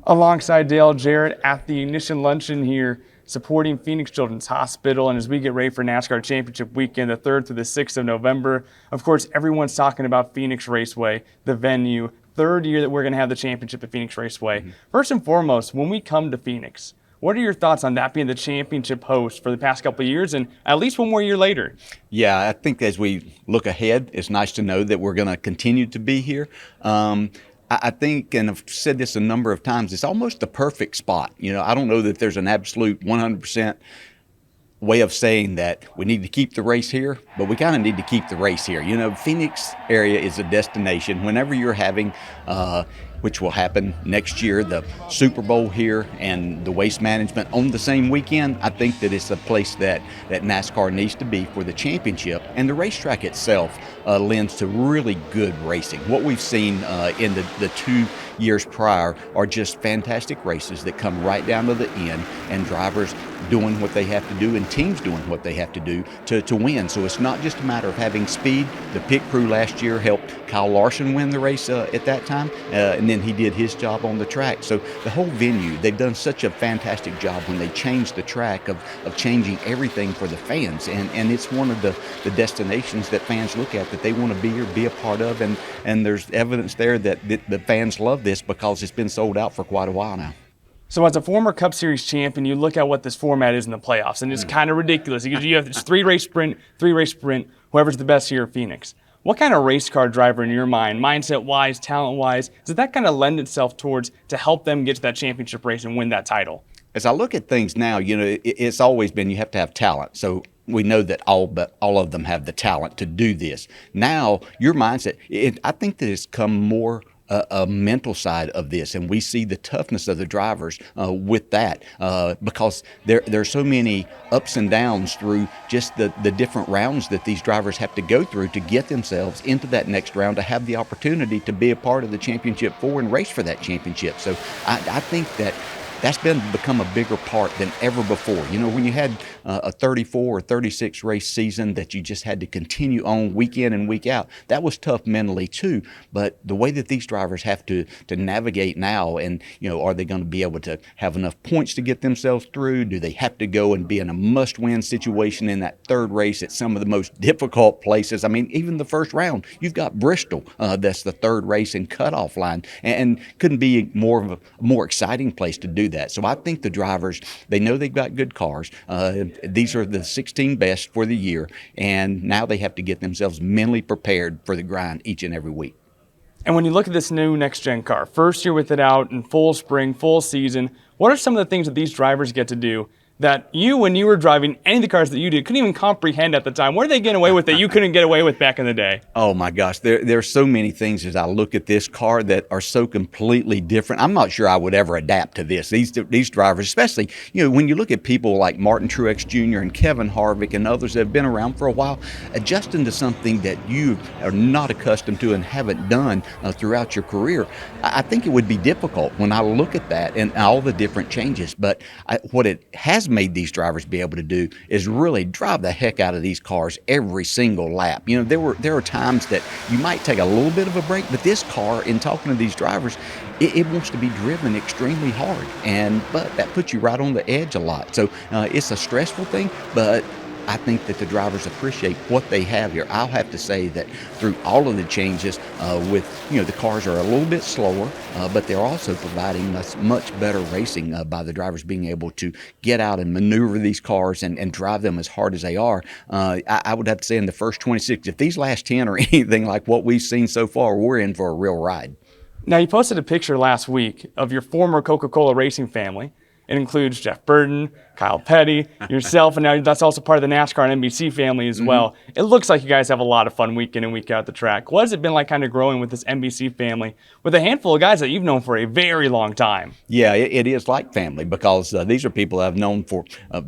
Alongside Dale, Jarrett at the Ignition Luncheon here, supporting Phoenix Children's Hospital. And as we get ready for NASCAR Championship Weekend, the 3rd through the 6th of November, of course, everyone's talking about Phoenix Raceway, the venue. Third year that we're going to have the championship at Phoenix Raceway. First and foremost, when we come to Phoenix, what are your thoughts on that being the championship host for the past couple of years and at least one more year later? Yeah, I think as we look ahead, it's nice to know that we're going to continue to be here. I think, and I've said this a number of times, it's almost the perfect spot. You know, I don't know that there's an absolute 100% way of saying that we need to keep the race here, but we kind of need to keep the race here. You know, Phoenix area is a destination. Whenever you're having, which will happen next year, the Super Bowl here and the Waste Management on the same weekend, I think that it's a place that NASCAR needs to be for the championship. And the racetrack itself lends to really good racing. What we've seen in the 2 years prior are just fantastic races that come right down to the end, and drivers doing what they have to do and teams doing what they have to do to win. So it's not just a matter of having speed. The pit crew last year helped Kyle Larson win the race at that time, and then he did his job on the track. So the whole venue, they've done such a fantastic job when they changed the track of changing everything for the fans. And it's one of the destinations that fans look at that they want to be here, be a part of, and there's evidence there that the fans love this because it's been sold out for quite a while now. So as a former Cup Series champion, you look at what this format is in the playoffs, and it's kind of ridiculous. You have this three-race sprint, whoever's the best here at Phoenix. What kind of race car driver in your mind, mindset-wise, talent-wise, does that kind of lend itself towards to help them get to that championship race and win that title? As I look at things now, you know, it's always been you have to have talent. So we know that all of them have the talent to do this. Now, your mindset, I think that it's come more a mental side of this, and we see the toughness of the drivers with that because there are so many ups and downs through just the different rounds that these drivers have to go through to get themselves into that next round to have the opportunity to be a part of the championship four and race for that championship. So I think that's become a bigger part than ever before. You know, when you had a 34 or 36 race season that you just had to continue on week in and week out, that was tough mentally too. But the way that these drivers have to navigate now, and, you know, are they going to be able to have enough points to get themselves through? Do they have to go and be in a must-win situation in that third race at some of the most difficult places? I mean, even the first round, you've got Bristol, that's the third race in cutoff line, and couldn't be a more exciting place to do that. So I think the drivers, they know they've got good cars. These are the 16 best for the year, and now they have to get themselves mentally prepared for the grind each and every week. And when you look at this new next-gen car, first year with it out in full spring, full season, what are some of the things that these drivers get to do that you, when you were driving any of the cars that you did, couldn't even comprehend at the time? What are they getting away with that you couldn't get away with back in the day? Oh my gosh, there are so many things as I look at this car that are so completely different. I'm not sure I would ever adapt to this. These drivers, especially, you know, when you look at people like Martin Truex Jr. and Kevin Harvick and others that have been around for a while, adjusting to something that you are not accustomed to and haven't done throughout your career, I think it would be difficult when I look at that and all the different changes. But what it has made these drivers be able to do is really drive the heck out of these cars every single lap. You know, there are times that you might take a little bit of a break, but this car, in talking to these drivers, it wants to be driven extremely hard, but that puts you right on the edge a lot. So it's a stressful thing, but I think that the drivers appreciate what they have here. I'll have to say that through all of the changes the cars are a little bit slower, but they're also providing us much better racing by the drivers being able to get out and maneuver these cars and drive them as hard as they are. I would have to say in the first 26, if these last 10 are anything like what we've seen so far, we're in for a real ride. Now, you posted a picture last week of your former Coca-Cola racing family. It includes Jeff Burton, Kyle Petty, yourself, and now that's also part of the NASCAR and NBC family as well. It looks like you guys have a lot of fun week in and week out at the track. What has it been like kind of growing with this NBC family with a handful of guys that you've known for a very long time? Yeah, it is like family because these are people I've known for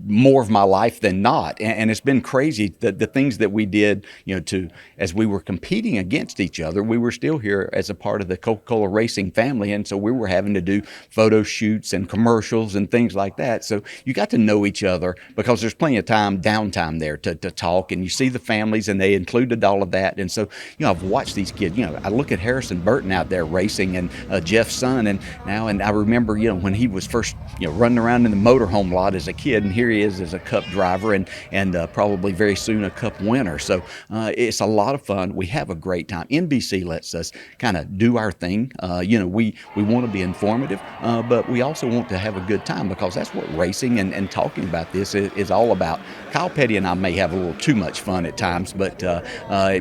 more of my life than not. And it's been crazy, the things that we did, you know, as we were competing against each other, we were still here as a part of the Coca-Cola racing family. And so we were having to do photo shoots and commercials and and things like that. So you got to know each other because there's plenty of downtime there to talk, and you see the families, and they included all of that. And so, I've watched these kids. I look at Harrison Burton out there racing, and Jeff's son, and I remember, when he was first, running around in the motorhome lot as a kid, and here he is as a Cup driver, and probably very soon a Cup winner. So it's a lot of fun. We have a great time. NBC lets us kind of do our thing. We want to be informative, but we also want to have a good time, because that's what racing and talking about this is all about. Kyle Petty and I may have a little too much fun at times, but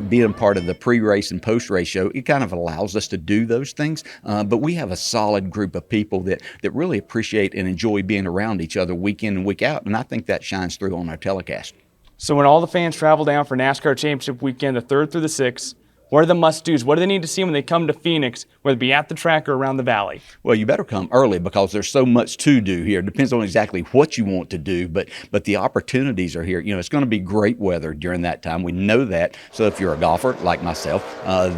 being part of the pre-race and post-race show, it kind of allows us to do those things. But we have a solid group of people that really appreciate and enjoy being around each other week in and week out, and I think that shines through on our telecast. So when all the fans travel down for NASCAR Championship weekend, the 3rd through the 6th, what are the must-dos? What do they need to see when they come to Phoenix, whether it be at the track or around the valley? Well, you better come early, because there's so much to do here. It depends on exactly what you want to do, but the opportunities are here. It's going to be great weather during that time. We know that. So if you're a golfer like myself,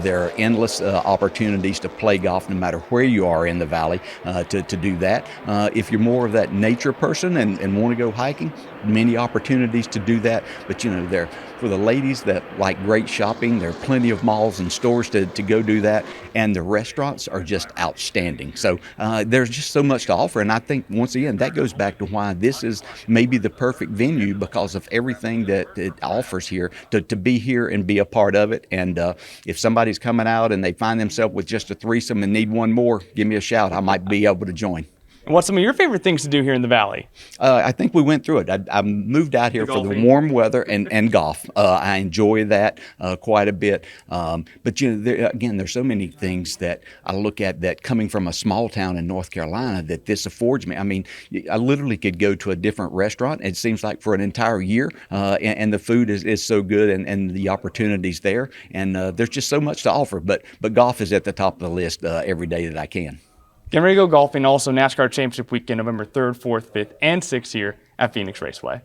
there are endless opportunities to play golf no matter where you are in the valley to do that. If you're more of that nature person and want to go hiking, many opportunities to do that. But there, for the ladies that like great shopping, there are plenty of malls and stores to go do that, and the restaurants are just outstanding. So there's just so much to offer, and I think, once again, that goes back to why this is maybe the perfect venue, because of everything that it offers here, to be here and be a part of it. And if somebody's coming out and they find themselves with just a threesome and need one more, give me a shout. I might be able to join. And what's some of your favorite things to do here in the valley? I think we went through it. I moved out here for the warm weather and golf. I enjoy that quite a bit. But there's so many things that I look at that, coming from a small town in North Carolina, that this affords me. I mean, I literally could go to a different restaurant, it seems like, for an entire year, and the food is so good, and the opportunities there. And there's just so much to offer. But golf is at the top of the list every day that I can. Getting ready to go golfing, also NASCAR Championship weekend, November 3rd, 4th, 5th, and 6th here at Phoenix Raceway.